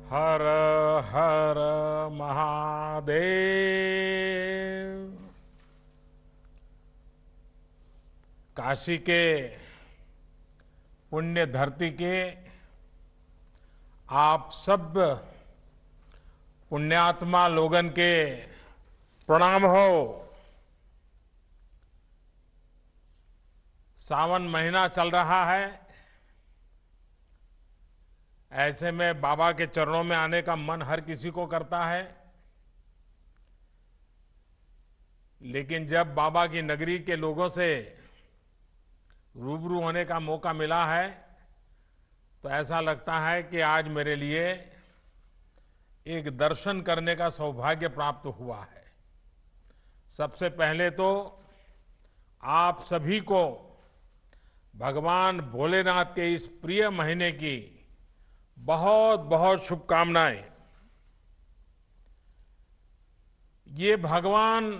हर हर महादेव। काशी के पुण्य धरती के आप सब पुण्यात्मा लोगन के प्रणाम हो। सावन महीना चल रहा है, ऐसे में बाबा के चरणों में आने का मन हर किसी को करता है। लेकिन जब बाबा की नगरी के लोगों से रूबरू होने का मौका मिला है तो ऐसा लगता है कि आज मेरे लिए एक दर्शन करने का सौभाग्य प्राप्त हुआ है। सबसे पहले तो आप सभी को भगवान भोलेनाथ के इस प्रिय महीने की बहुत बहुत शुभकामनाएं। ये भगवान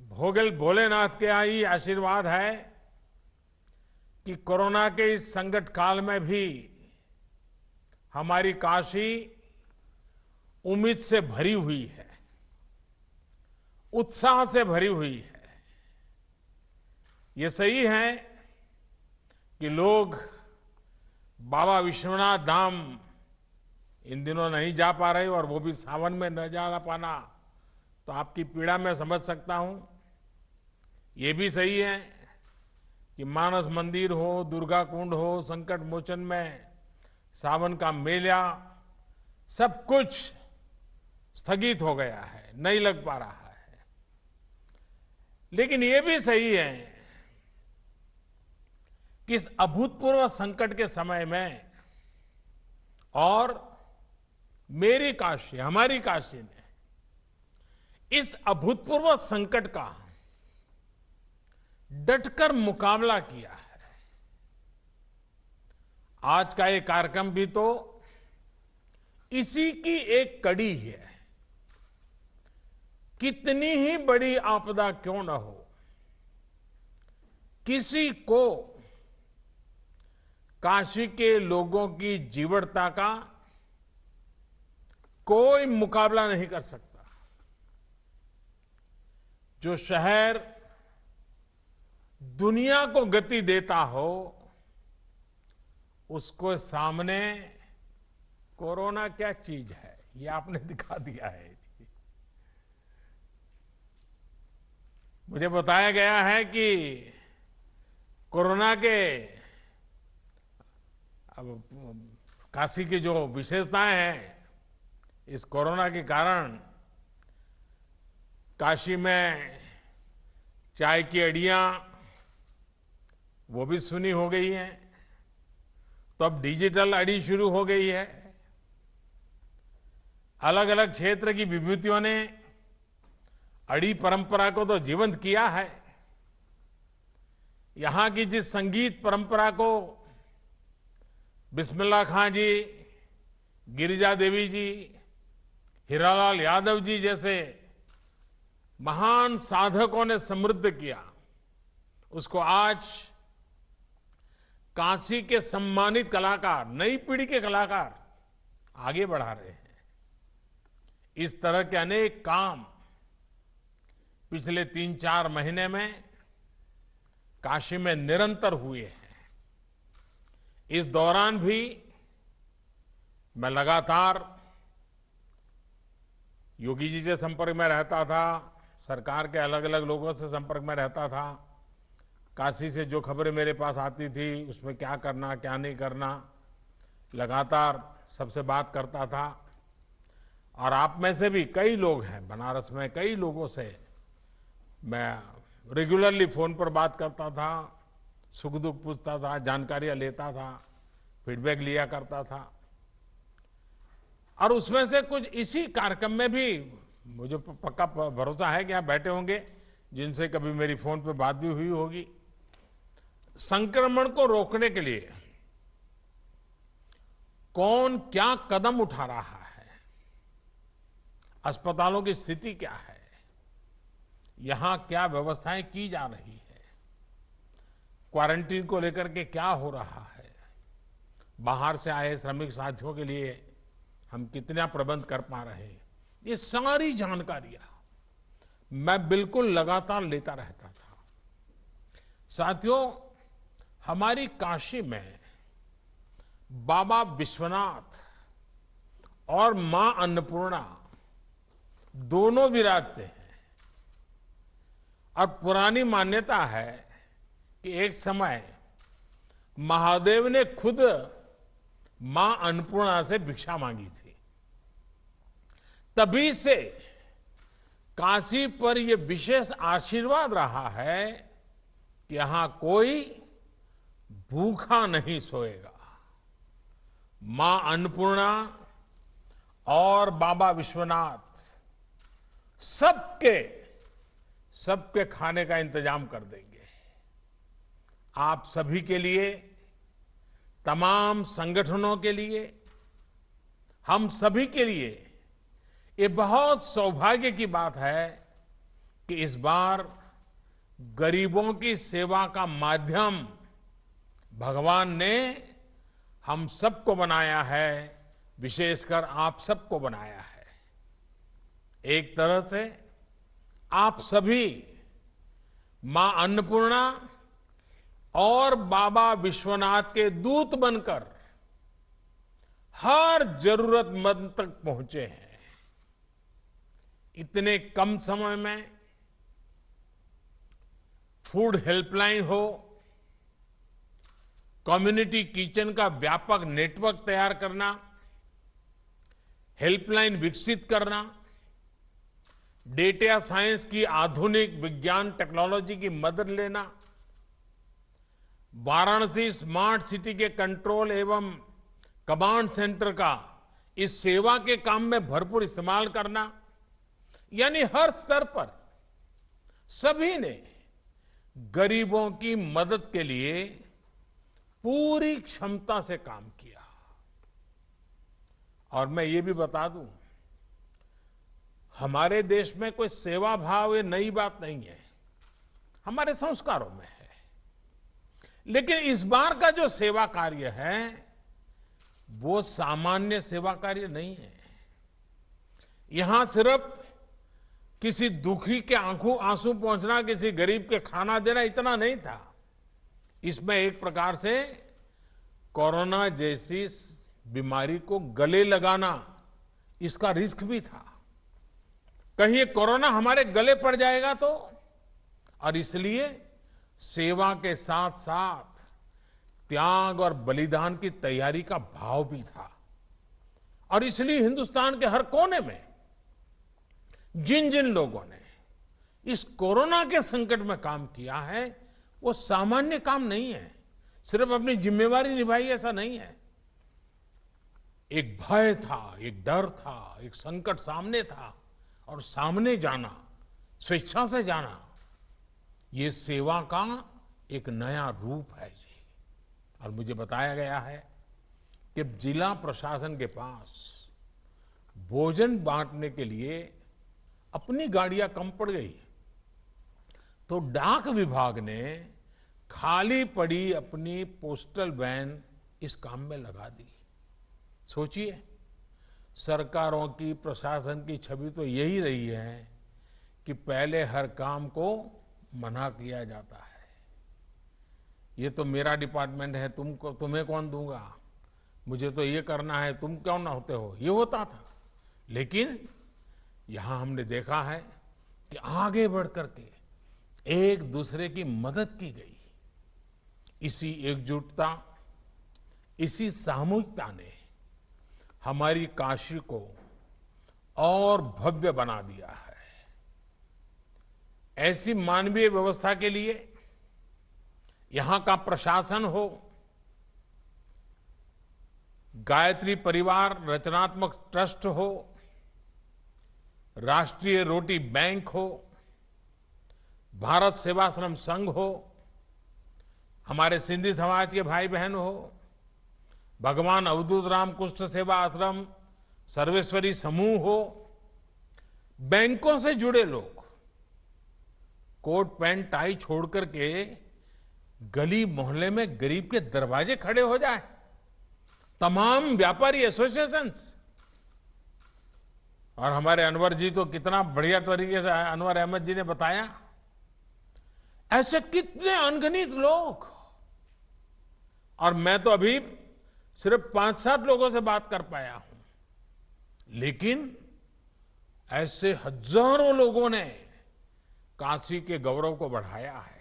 भोलेनाथ के ही आशीर्वाद है कि कोरोना के इस संकट काल में भी हमारी काशी उम्मीद से भरी हुई है, उत्साह से भरी हुई है। ये सही है कि लोग बाबा विश्वनाथ धाम इन दिनों नहीं जा पा रहे और वो भी सावन में न जा पाना, तो आपकी पीड़ा मैं समझ सकता हूं। ये भी सही है कि मानस मंदिर हो, दुर्गा कुंड हो, संकट मोचन में सावन का मेला, सब कुछ स्थगित हो गया है, नहीं लग पा रहा है। लेकिन ये भी सही है कि इस अभूतपूर्व संकट के समय में और मेरी काशी, हमारी काशी ने इस अभूतपूर्व संकट का डटकर मुकाबला किया है। आज का ये कार्यक्रम भी तो इसी की एक कड़ी है। कितनी ही बड़ी आपदा क्यों न हो, किसी को काशी के लोगों की जीवटता का कोई मुकाबला नहीं कर सकता। जो शहर दुनिया को गति देता हो, उसको सामने कोरोना क्या चीज है, ये आपने दिखा दिया है। मुझे बताया गया है कि कोरोना के अब काशी की जो विशेषताएं हैं, इस कोरोना के कारण काशी में चाय की अड़ियां वो भी सुनी हो गई हैं, तो अब डिजिटल अड़ी शुरू हो गई है। अलग अलग क्षेत्र की विभूतियों ने अड़ी परंपरा को तो जीवंत किया है। यहां की जिस संगीत परंपरा को बिस्मिल्लाह खां जी, गिरिजा देवी जी, हीरालाल यादव जी जैसे महान साधकों ने समृद्ध किया, उसको आज काशी के सम्मानित कलाकार, नई पीढ़ी के कलाकार आगे बढ़ा रहे हैं। इस तरह के अनेक काम पिछले 3-4 महीने में काशी में निरंतर हुए हैं। इस दौरान भी मैं लगातार योगी जी से संपर्क में रहता था, सरकार के अलग अलग लोगों से संपर्क में रहता था। काशी से जो खबरें मेरे पास आती थी उसमें क्या करना क्या नहीं करना, लगातार सबसे बात करता था। और आप में से भी कई लोग हैं, बनारस में कई लोगों से मैं रेगुलरली फोन पर बात करता था, सुख दुख पूछता था, जानकारियां लेता था, फीडबैक लिया करता था। और उसमें से कुछ इसी कार्यक्रम में भी मुझे पक्का भरोसा है कि आप बैठे होंगे जिनसे कभी मेरी फोन पे बात भी हुई होगी। संक्रमण को रोकने के लिए कौन क्या कदम उठा रहा है, अस्पतालों की स्थिति क्या है, यहां क्या व्यवस्थाएं की जा रही है, क्वारंटीन को लेकर के क्या हो रहा है, बाहर से आए श्रमिक साथियों के लिए हम कितना प्रबंध कर पा रहे हैं, ये सारी जानकारियां मैं बिल्कुल लगातार लेता रहता था। साथियों, हमारी काशी में बाबा विश्वनाथ और मां अन्नपूर्णा दोनों विराजते हैं और पुरानी मान्यता है कि एक समय महादेव ने खुद मां अन्नपूर्णा से भिक्षा मांगी थी। तभी से काशी पर यह विशेष आशीर्वाद रहा है कि यहां कोई भूखा नहीं सोएगा। मां अन्नपूर्णा और बाबा विश्वनाथ सबके खाने का इंतजाम कर देंगे। आप सभी के लिए, तमाम संगठनों के लिए, हम सभी के लिए ये बहुत सौभाग्य की बात है कि इस बार गरीबों की सेवा का माध्यम भगवान ने हम सबको बनाया है, विशेषकर आप सबको बनाया है। एक तरह से आप सभी मां अन्नपूर्णा और बाबा विश्वनाथ के दूत बनकर हर जरूरतमंद तक पहुंचे हैं। इतने कम समय में फूड हेल्पलाइन हो, कम्युनिटी किचन का व्यापक नेटवर्क तैयार करना, हेल्पलाइन विकसित करना, डेटा साइंस की आधुनिक विज्ञान टेक्नोलॉजी की मदद लेना, वाराणसी स्मार्ट सिटी के कंट्रोल एवं कमांड सेंटर का इस सेवा के काम में भरपूर इस्तेमाल करना, यानी हर स्तर पर सभी ने गरीबों की मदद के लिए पूरी क्षमता से काम किया। और मैं ये भी बता दूं, हमारे देश में कोई सेवा भाव ये नई बात नहीं है, हमारे संस्कारों में है। लेकिन इस बार का जो सेवा कार्य है वो सामान्य सेवा कार्य नहीं है। यहां सिर्फ किसी दुखी के आंखों आंसू पहुंचना, किसी गरीब के खाना देना, इतना नहीं था। इसमें एक प्रकार से कोरोना जैसी बीमारी को गले लगाना, इसका रिस्क भी था। कहीं ये कोरोना हमारे गले पड़ जाएगा तो, और इसलिए सेवा के साथ साथ त्याग और बलिदान की तैयारी का भाव भी था। और इसलिए हिंदुस्तान के हर कोने में जिन जिन लोगों ने इस कोरोना के संकट में काम किया है वो सामान्य काम नहीं है। सिर्फ अपनी जिम्मेवारी निभाई ऐसा नहीं है। एक भय था, एक डर था, एक संकट सामने था, और सामने जाना, स्वेच्छा से जाना, ये सेवा का एक नया रूप है जी। और मुझे बताया गया है कि जिला प्रशासन के पास भोजन बांटने के लिए अपनी गाड़ियां कम पड़ गई, तो डाक विभाग ने खाली पड़ी अपनी पोस्टल वैन इस काम में लगा दी। सोचिए, सरकारों की, प्रशासन की छवि तो यही रही है कि पहले हर काम को मना किया जाता है। ये तो मेरा डिपार्टमेंट है, तुम्हें कौन दूंगा, मुझे तो ये करना है, तुम क्यों ना होते हो, ये होता था। लेकिन यहां हमने देखा है कि आगे बढ़ करके एक दूसरे की मदद की गई। इसी एकजुटता, इसी सामूहिकता ने हमारी काशी को और भव्य बना दिया है। ऐसी मानवीय व्यवस्था के लिए यहां का प्रशासन हो, गायत्री परिवार रचनात्मक ट्रस्ट हो, राष्ट्रीय रोटी बैंक हो, भारत सेवाश्रम संघ हो, हमारे सिंधी समाज के भाई बहन हो, भगवान अवधूत राम कुष्ठ सेवा आश्रम, सर्वेश्वरी समूह हो, बैंकों से जुड़े लोग कोट पैंट टाई छोड़ करके गली मोहल्ले में गरीब के दरवाजे खड़े हो जाए, तमाम व्यापारी एसोसिएशंस, और हमारे अनवर जी तो कितना बढ़िया तरीके से अनवर अहमद जी ने बताया। ऐसे कितने अनगिनत लोग, और मैं तो अभी सिर्फ 5-7 लोगों से बात कर पाया हूं, लेकिन ऐसे हजारों लोगों ने काशी के गौरव को बढ़ाया है।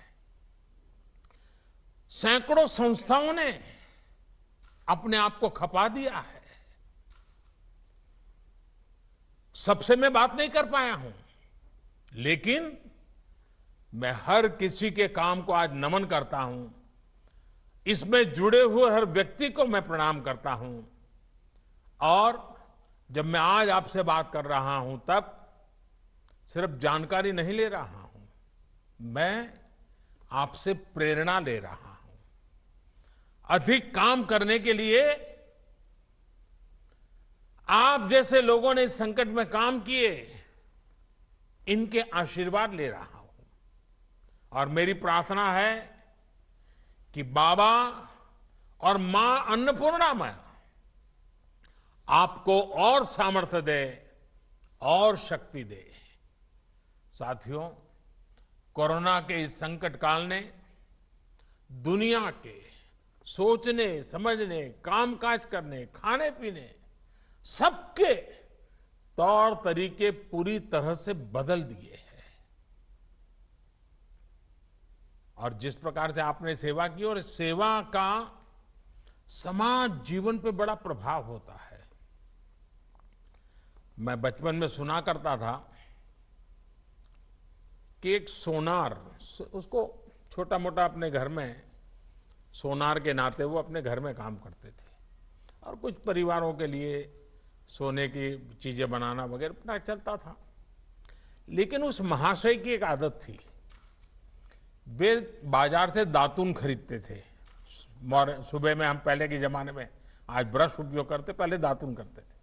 सैकड़ों संस्थाओं ने अपने आप को खपा दिया है। सबसे मैं बात नहीं कर पाया हूं, लेकिन मैं हर किसी के काम को आज नमन करता हूं। इसमें जुड़े हुए हर व्यक्ति को मैं प्रणाम करता हूं। और जब मैं आज आपसे बात कर रहा हूं, तब सिर्फ जानकारी नहीं ले रहा हूं, मैं आपसे प्रेरणा ले रहा हूं अधिक काम करने के लिए। आप जैसे लोगों ने इस संकट में काम किए, इनके आशीर्वाद ले रहा हूं। और मेरी प्रार्थना है कि बाबा और मां अन्नपूर्णा आपको और सामर्थ्य दे और शक्ति दे। साथियों, कोरोना के इस संकट काल ने दुनिया के सोचने, समझने, कामकाज करने, खाने पीने, सबके तौर तरीके पूरी तरह से बदल दिए हैं। और जिस प्रकार से आपने सेवा की, और सेवा का समाज जीवन पे बड़ा प्रभाव होता है। मैं बचपन में सुना करता था कि एक सोनार, उसको छोटा मोटा अपने घर में सोनार के नाते वो अपने घर में काम करते थे, और कुछ परिवारों के लिए सोने की चीजें बनाना वगैरह अपना चलता था। लेकिन उस महाशय की एक आदत थी, वे बाजार से दातुन खरीदते थे। सुबह में, हम पहले के जमाने में आज ब्रश उपयोग करते, पहले दातुन करते थे।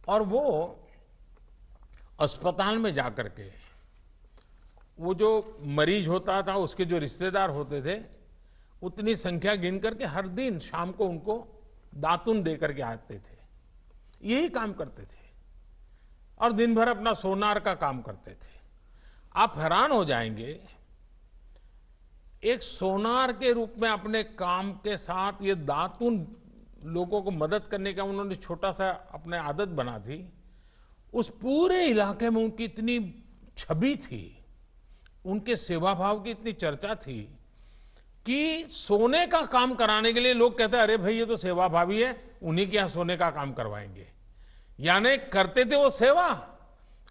और वो अस्पताल में जाकर के वो जो मरीज होता था, उसके जो रिश्तेदार होते थे, उतनी संख्या गिन करके हर दिन शाम को उनको दातुन दे करके आते थे। यही काम करते थे और दिन भर अपना सोनार का काम करते थे। आप हैरान हो जाएंगे, एक सोनार के रूप में अपने काम के साथ ये दातुन लोगों को मदद करने का उन्होंने छोटा सा अपने आदत बना थी। उस पूरे इलाके में उनकी इतनी छवि थी, उनके सेवा भाव की इतनी चर्चा थी कि सोने का काम कराने के लिए लोग कहते, अरे भाई ये तो सेवा भावी है, उन्हीं के यहां सोने का काम करवाएंगे। यानी करते थे वो सेवा,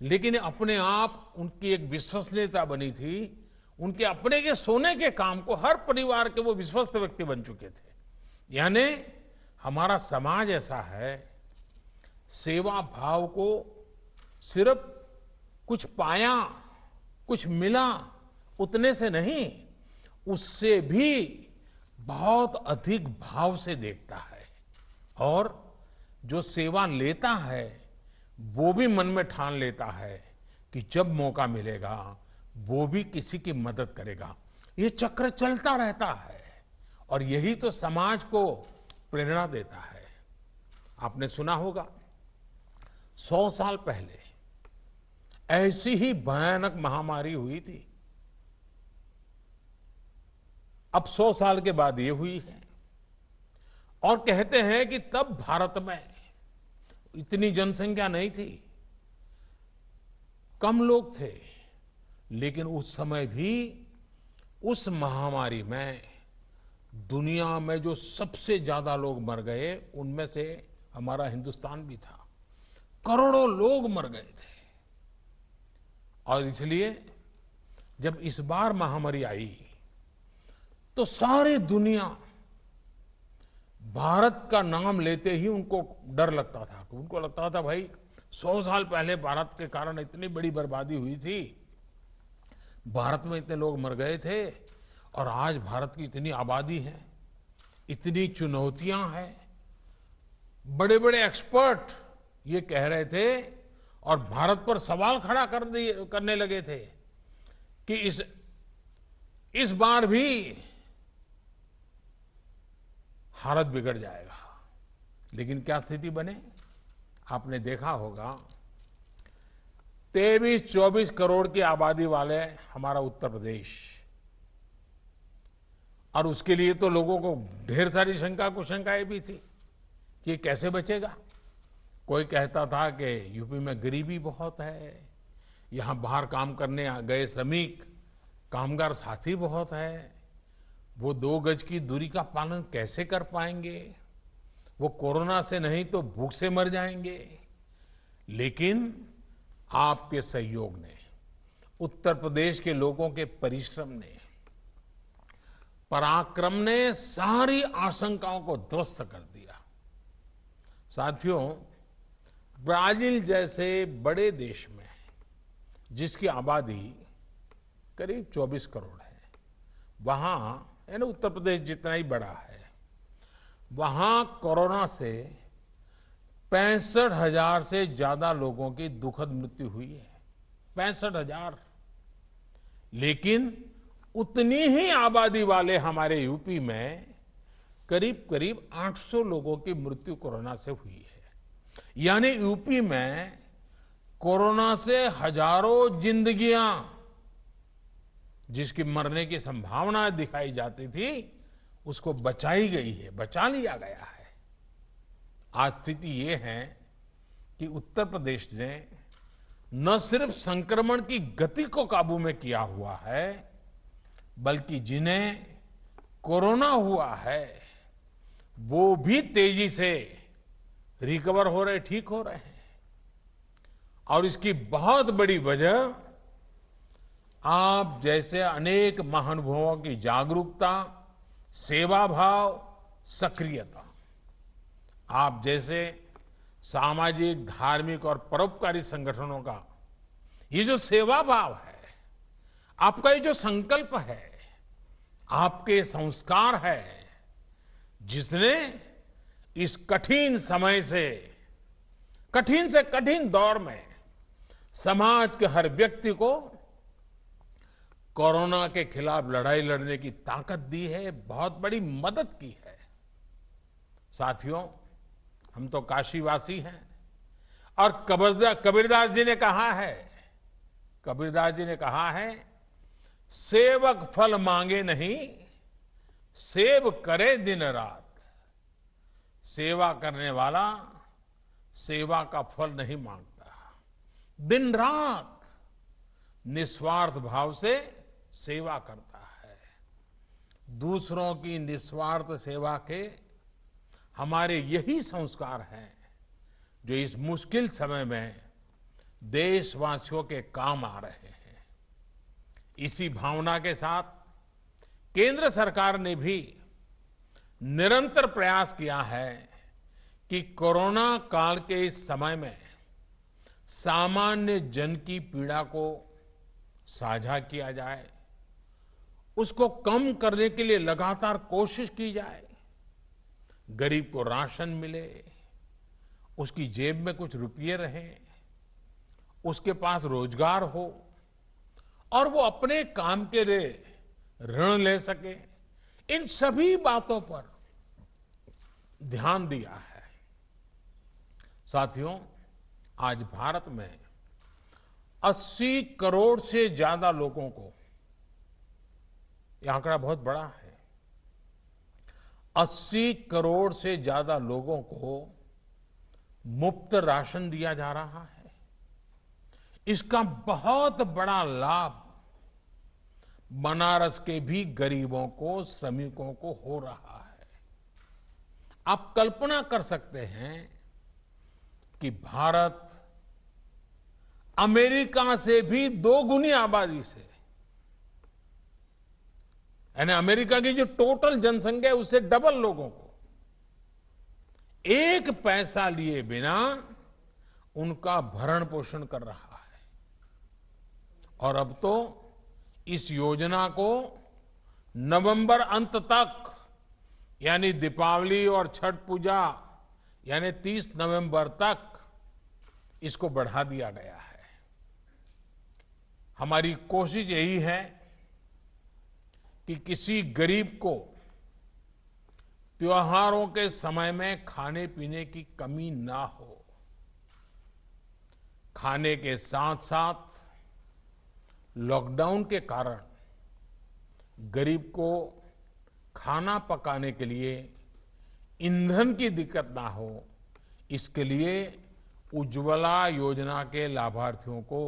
लेकिन अपने आप उनकी एक विश्वसनीयता बनी थी। उनके अपने के सोने के काम को हर परिवार के वो विश्वस्त व्यक्ति बन चुके थे। यानी हमारा समाज ऐसा है, सेवा भाव को सिर्फ कुछ पाया, कुछ मिला, उतने से नहीं, उससे भी बहुत अधिक भाव से देखता है। और जो सेवा लेता है वो भी मन में ठान लेता है कि जब मौका मिलेगा वो भी किसी की मदद करेगा। ये चक्र चलता रहता है और यही तो समाज को प्रेरणा देता है। आपने सुना होगा 100 साल पहले ऐसी ही भयानक महामारी हुई थी। अब 100 साल के बाद ये हुई है। और कहते हैं कि तब भारत में इतनी जनसंख्या नहीं थी, कम लोग थे, लेकिन उस समय भी उस महामारी में दुनिया में जो सबसे ज्यादा लोग मर गए, उनमें से हमारा हिंदुस्तान भी था। करोड़ों लोग मर गए थे। और इसलिए जब इस बार महामारी आई तो सारी दुनिया भारत का नाम लेते ही उनको डर लगता था। उनको लगता था भाई 100 साल पहले भारत के कारण इतनी बड़ी बर्बादी हुई थी, भारत में इतने लोग मर गए थे, और आज भारत की इतनी आबादी है, इतनी चुनौतियां हैं। बड़े बड़े एक्सपर्ट ये कह रहे थे और भारत पर सवाल खड़ा करने लगे थे कि इस बार भी हालत बिगड़ जाएगा। लेकिन क्या स्थिति बने? आपने देखा होगा 23-24 करोड़ की आबादी वाले हमारा उत्तर प्रदेश, और उसके लिए तो लोगों को ढेर सारी कुशंकाएं भी थी कि ये कैसे बचेगा। कोई कहता था कि यूपी में गरीबी बहुत है, यहां बाहर काम करने गए श्रमिक कामगार साथी बहुत है, वो 2 गज की दूरी का पालन कैसे कर पाएंगे, वो कोरोना से नहीं तो भूख से मर जाएंगे। लेकिन आपके सहयोग ने, उत्तर प्रदेश के लोगों के परिश्रम ने, पराक्रम ने सारी आशंकाओं को ध्वस्त कर दिया। साथियों, ब्राजील जैसे बड़े देश में, जिसकी आबादी करीब 24 करोड़ है, वहां यानी उत्तर प्रदेश जितना ही बड़ा है, वहां कोरोना से 65,000 से ज्यादा लोगों की दुखद मृत्यु हुई है। 65,000। लेकिन उतनी ही आबादी वाले हमारे यूपी में करीब करीब 800 लोगों की मृत्यु कोरोना से हुई है। यानी यूपी में कोरोना से हजारों जिंदगियां, जिसकी मरने की संभावना दिखाई जाती थी, उसको बचाई गई है, बचा लिया गया है। आज स्थिति ये है कि उत्तर प्रदेश ने न सिर्फ संक्रमण की गति को काबू में किया हुआ है, बल्कि जिन्हें कोरोना हुआ है वो भी तेजी से रिकवर हो रहे, ठीक हो रहे हैं। और इसकी बहुत बड़ी वजह आप जैसे अनेक महानुभावों की जागरूकता, सेवा भाव, सक्रियता, आप जैसे सामाजिक, धार्मिक और परोपकारी संगठनों का ये जो सेवा भाव है, आपका ये जो संकल्प है, आपके संस्कार है, जिसने इस कठिन समय से कठिन दौर में समाज के हर व्यक्ति को कोरोना के खिलाफ लड़ाई लड़ने की ताकत दी है, बहुत बड़ी मदद की है। साथियों, हम तो काशीवासी हैं और कबीरदास जी ने कहा है, सेवक फल मांगे नहीं, सेव करे दिन रात। सेवा करने वाला सेवा का फल नहीं मांगता, दिन रात निस्वार्थ भाव से सेवा करता है। दूसरों की निस्वार्थ सेवा के हमारे यही संस्कार हैं जो इस मुश्किल समय में देशवासियों के काम आ रहे हैं। इसी भावना के साथ केंद्र सरकार ने भी निरंतर प्रयास किया है कि कोरोना काल के इस समय में सामान्य जन की पीड़ा को साझा किया जाए, उसको कम करने के लिए लगातार कोशिश की जाए। गरीब को राशन मिले, उसकी जेब में कुछ रुपये रहें, उसके पास रोजगार हो और वो अपने काम के लिए ऋण ले सके। इन सभी बातों पर ध्यान दिया है। साथियों, आज भारत में 80 करोड़ से ज्यादा लोगों को, यह आंकड़ा बहुत बड़ा है, 80 करोड़ से ज्यादा लोगों को मुफ्त राशन दिया जा रहा है। इसका बहुत बड़ा लाभ बनारस के भी गरीबों को, श्रमिकों को हो रहा है। आप कल्पना कर सकते हैं कि भारत अमेरिका से भी 2 गुनी आबादी से, यानी अमेरिका की जो टोटल जनसंख्या है उससे डबल लोगों को एक पैसा लिए बिना उनका भरण पोषण कर रहा है। और अब तो इस योजना को नवंबर अंत तक, यानी दीपावली और छठ पूजा यानी 30 नवंबर तक इसको बढ़ा दिया गया है। हमारी कोशिश यही है कि किसी गरीब को त्योहारों के समय में खाने पीने की कमी ना हो। खाने के साथ साथ लॉकडाउन के कारण गरीब को खाना पकाने के लिए ईंधन की दिक्कत ना हो, इसके लिए उज्ज्वला योजना के लाभार्थियों को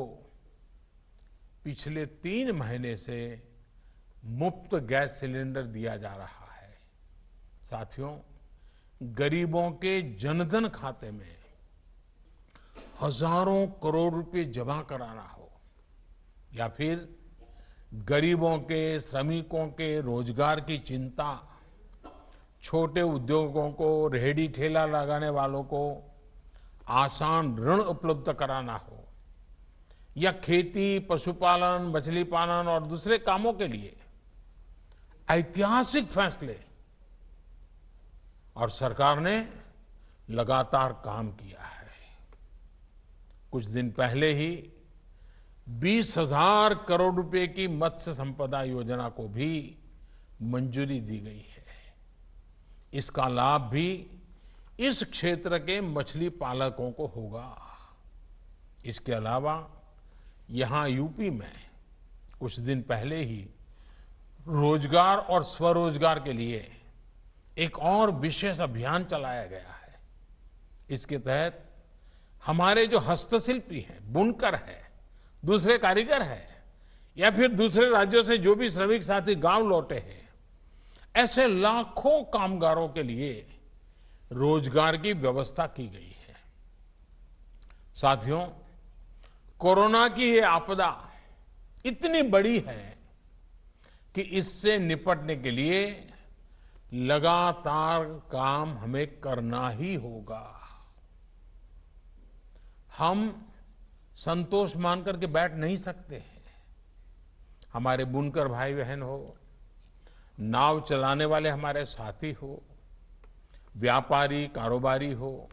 पिछले 3 महीने से मुफ्त गैस सिलेंडर दिया जा रहा है। साथियों, गरीबों के जनधन खाते में हजारों करोड़ रुपए जमा कराना हो या फिर गरीबों के, श्रमिकों के रोजगार की चिंता, छोटे उद्योगों को, रेहड़ी ठेला लगाने वालों को आसान ऋण उपलब्ध कराना हो या खेती, पशुपालन, मछली पालन और दूसरे कामों के लिए ऐतिहासिक फैसले और सरकार ने लगातार काम किया है। कुछ दिन पहले ही 20,000 करोड़ रुपए की मत्स्य संपदा योजना को भी मंजूरी दी गई है। इसका लाभ भी इस क्षेत्र के मछली पालकों को होगा। इसके अलावा यहां यूपी में कुछ दिन पहले ही रोजगार और स्वरोजगार के लिए एक और विशेष अभियान चलाया गया है। इसके तहत हमारे जो हस्तशिल्पी हैं, बुनकर हैं, दूसरे कारीगर हैं या फिर दूसरे राज्यों से जो भी श्रमिक साथी गांव लौटे हैं, ऐसे लाखों कामगारों के लिए रोजगार की व्यवस्था की गई है। साथियों, कोरोना की ये आपदा इतनी बड़ी है कि इससे निपटने के लिए लगातार काम हमें करना ही होगा। हम संतोष मान करके बैठ नहीं सकते हैं। हमारे बुनकर भाई बहन हो, नाव चलाने वाले हमारे साथी हो, व्यापारी, कारोबारी हो,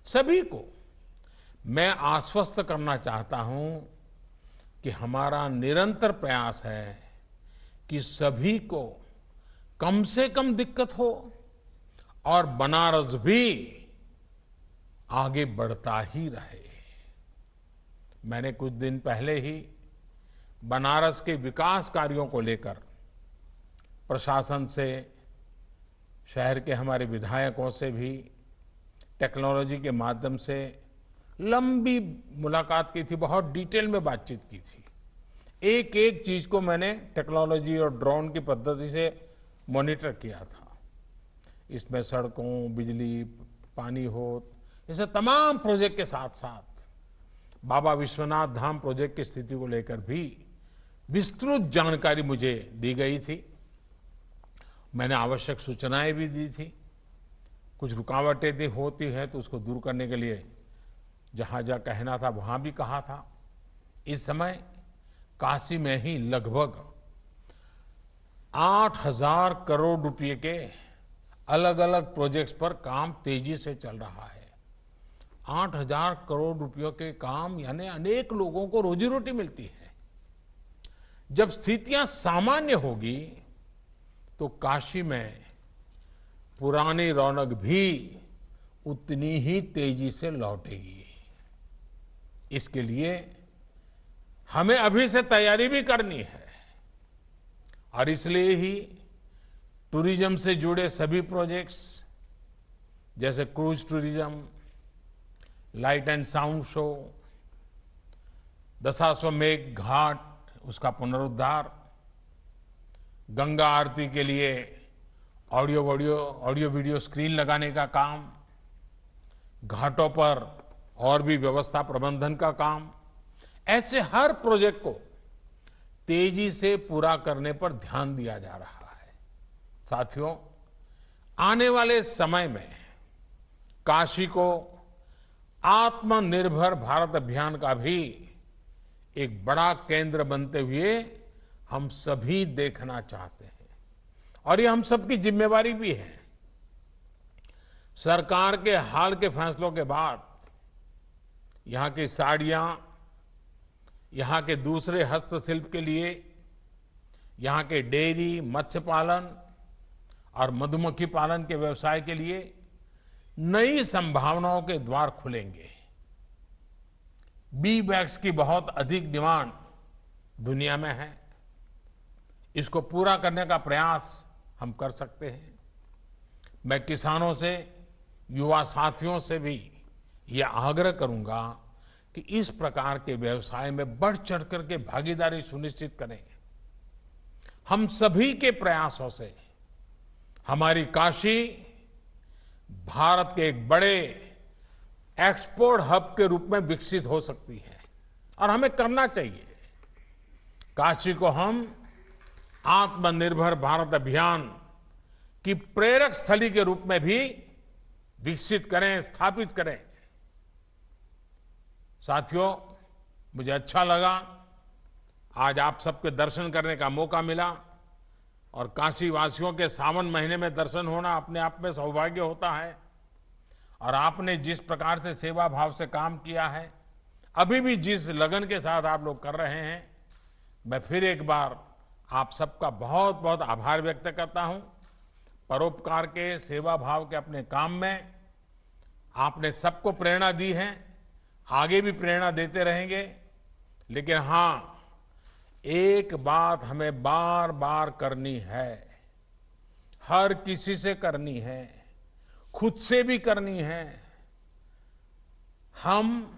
सभी को मैं आश्वस्त करना चाहता हूं कि हमारा निरंतर प्रयास है कि सभी को कम से कम दिक्कत हो और बनारस भी आगे बढ़ता ही रहे। मैंने कुछ दिन पहले ही बनारस के विकास कार्यों को लेकर प्रशासन से, शहर के हमारे विधायकों से भी टेक्नोलॉजी के माध्यम से लंबी मुलाकात की थी, बहुत डिटेल में बातचीत की थी। एक एक चीज को मैंने टेक्नोलॉजी और ड्रोन की पद्धति से मॉनिटर किया था। इसमें सड़कों, बिजली, पानी हो, ऐसे तमाम प्रोजेक्ट के साथ साथ बाबा विश्वनाथ धाम प्रोजेक्ट की स्थिति को लेकर भी विस्तृत जानकारी मुझे दी गई थी। मैंने आवश्यक सूचनाएं भी दी थी। कुछ रुकावटें होती हैं तो उसको दूर करने के लिए जहां जहां कहना था वहां भी कहा था। इस समय काशी में ही लगभग 8,000 करोड़ रुपए के अलग अलग प्रोजेक्ट्स पर काम तेजी से चल रहा है। 8,000 करोड़ रुपयों के काम यानी अनेक लोगों को रोजी रोटी मिलती है। जब स्थितियां सामान्य होगी तो काशी में पुरानी रौनक भी उतनी ही तेजी से लौटेगी। इसके लिए हमें अभी से तैयारी भी करनी है और इसलिए ही टूरिज्म से जुड़े सभी प्रोजेक्ट्स जैसे cruise tourism, light and sound show, Dashashwamedh Ghat उसका पुनरुद्धार, गंगा आरती के लिए ऑडियो वीडियो स्क्रीन लगाने का काम, घाटों पर और भी व्यवस्था प्रबंधन का काम, ऐसे हर प्रोजेक्ट को तेजी से पूरा करने पर ध्यान दिया जा रहा है। साथियों, आने वाले समय में काशी को आत्मनिर्भर भारत अभियान का भी एक बड़ा केंद्र बनते हुए हम सभी देखना चाहते हैं और ये हम सबकी जिम्मेवारी भी है। सरकार के हाल के फैसलों के बाद यहां की साड़ियां, यहां के दूसरे हस्तशिल्प के लिए, यहां के डेयरी, मत्स्य पालन और मधुमक्खी पालन के व्यवसाय के लिए नई संभावनाओं के द्वार खुलेंगे। बी वैक्स की बहुत अधिक डिमांड दुनिया में है। इसको पूरा करने का प्रयास हम कर सकते हैं। मैं किसानों से, युवा साथियों से भी यह आग्रह करूंगा कि इस प्रकार के व्यवसाय में बढ़ चढ़कर के भागीदारी सुनिश्चित करें। हम सभी के प्रयासों से हमारी काशी भारत के एक बड़े एक्सपोर्ट हब के रूप में विकसित हो सकती है और हमें करना चाहिए। काशी को हम आत्मनिर्भर भारत अभियान की प्रेरक स्थली के रूप में भी विकसित करें, स्थापित करें। साथियों, मुझे अच्छा लगा आज आप सबके दर्शन करने का मौका मिला और काशी वासियों के सावन महीने में दर्शन होना अपने आप में सौभाग्य होता है। और आपने जिस प्रकार से सेवा भाव से काम किया है, अभी भी जिस लगन के साथ आप लोग कर रहे हैं, मैं फिर एक बार आप सबका बहुत बहुत आभार व्यक्त करता हूं। परोपकार के, सेवा भाव के अपने काम में आपने सबको प्रेरणा दी है, आगे भी प्रेरणा देते रहेंगे। लेकिन हां, एक बात हमें बार बार करनी है, हर किसी से करनी है, खुद से भी करनी है। हम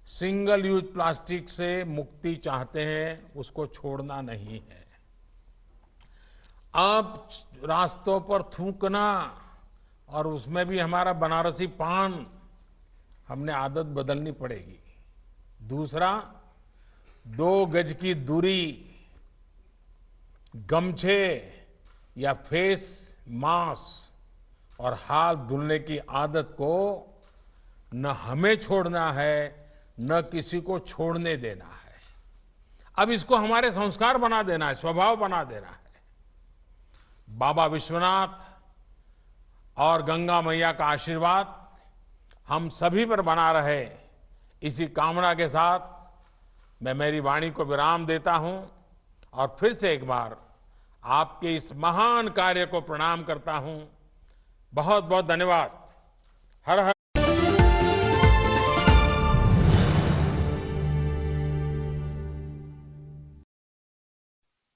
सिंगल यूज प्लास्टिक से मुक्ति चाहते हैं, उसको छोड़ना नहीं है। अब रास्तों पर थूकना और उसमें भी हमारा बनारसी पान, हमने आदत बदलनी पड़ेगी। दूसरा, 2 गज की दूरी, गमछे या फेस मास्क और हाथ धुलने की आदत को न हमें छोड़ना है, न किसी को छोड़ने देना है। अब इसको हमारे संस्कार बना देना है, स्वभाव बना देना है। बाबा विश्वनाथ और गंगा मैया का आशीर्वाद हम सभी पर बना रहे, इसी कामना के साथ मैं मेरी वाणी को विराम देता हूं और फिर से एक बार आपके इस महान कार्य को प्रणाम करता हूं। बहुत बहुत धन्यवाद। हर हर।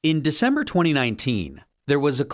In December 2019, there was a